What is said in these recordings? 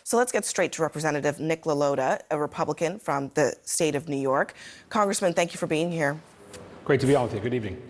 So let's get straight to Representative Nick LaLota, a Republican from the state of New York. Congressman, thank you for being here. Great to be on with you. Good evening.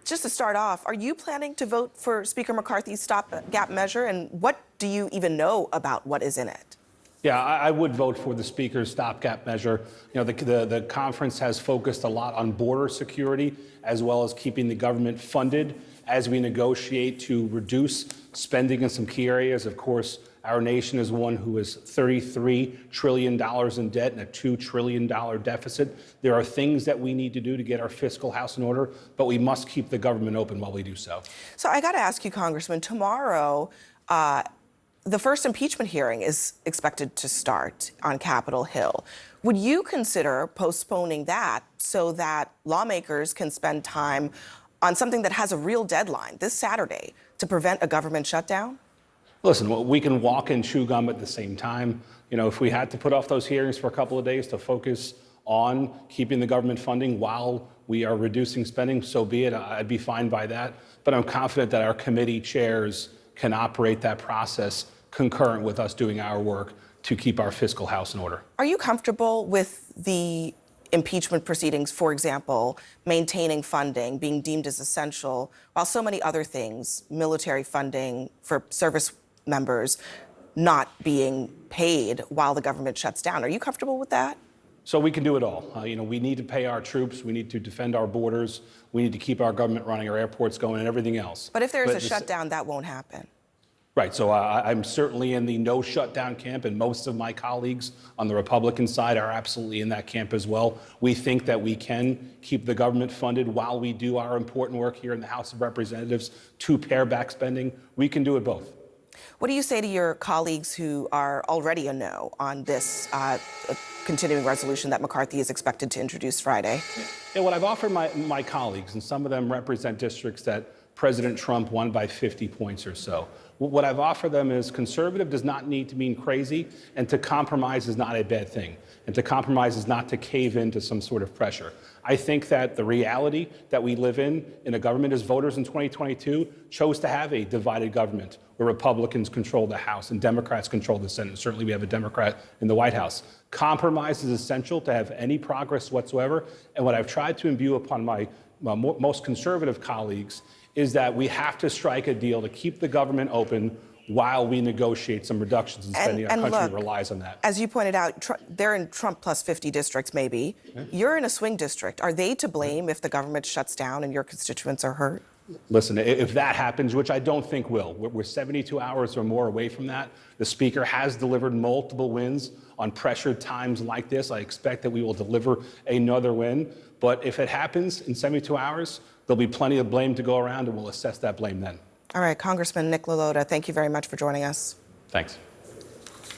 Just to start off, are you planning to vote for Speaker McCarthy's stopgap measure, and what do you even know about what is in it? Yeah, I would vote for the Speaker's stopgap measure. You know, the conference has focused a lot on border security as well as keeping the government funded as we negotiate to reduce spending in some key areas. Of course, our nation is one who is $33 trillion in debt and a $2 trillion deficit. There are things that we need to do to get our fiscal house in order, but we must keep the government open while we do so. So I got to ask you, Congressman, tomorrow, the first impeachment hearing is expected to start on Capitol Hill. Would you consider postponing that so that lawmakers can spend time on something that has a real deadline this Saturday to prevent a government shutdown? Listen, we can walk and chew gum at the same time. You know, if we had to put off those hearings for a couple of days to focus on keeping the government funding while we are reducing spending, so be it. I'd be fine by that. But I'm confident that our committee chairs can operate that process concurrent with us doing our work to keep our fiscal house in order. Are you comfortable with the impeachment proceedings, for example, maintaining funding, being deemed as essential, while so many other things, military funding for service members, not being paid while the government shuts down? Are you comfortable with that? So we can do it all. You know, we need to pay our troops. We need to defend our borders. We need to keep our government running, our airports going, and everything else. But if there's a shutdown, that won't happen. Right. So I'm certainly in the no shutdown camp, and most of my colleagues on the Republican side are absolutely in that camp as well. We think that we can keep the government funded while we do our important work here in the House of Representatives to pare back spending. We can do it both. What do you say to your colleagues who are already a no on this continuing resolution that McCarthy is expected to introduce Friday? Yeah, what I've offered my colleagues, and some of them represent districts that President Trump won by 50 points or so. What I've offered them is conservative does not need to mean crazy, and to compromise is not a bad thing. And to compromise is not to cave into some sort of pressure. I think that the reality that we live in a government is voters in 2022 chose to have a divided government where Republicans control the House and Democrats control the Senate. Certainly we have a Democrat in the White House. Compromise is essential to have any progress whatsoever. And what I've tried to imbue upon my most conservative colleagues is that we have to strike a deal to keep the government open while we negotiate some reductions in spending. Our country relies on that. As you pointed out, they're in Trump plus 50 districts, maybe. Yeah. You're in a swing district. Are they to blame if the government shuts down and your constituents are hurt? Listen, if that happens, which I don't think will, we're 72 hours or more away from that. The Speaker has delivered multiple wins on pressured times like this. I expect that we will deliver another win. But if it happens in 72 hours, there'll be plenty of blame to go around, and we'll assess that blame then. All right, Congressman Nick LaLota, thank you very much for joining us. Thanks.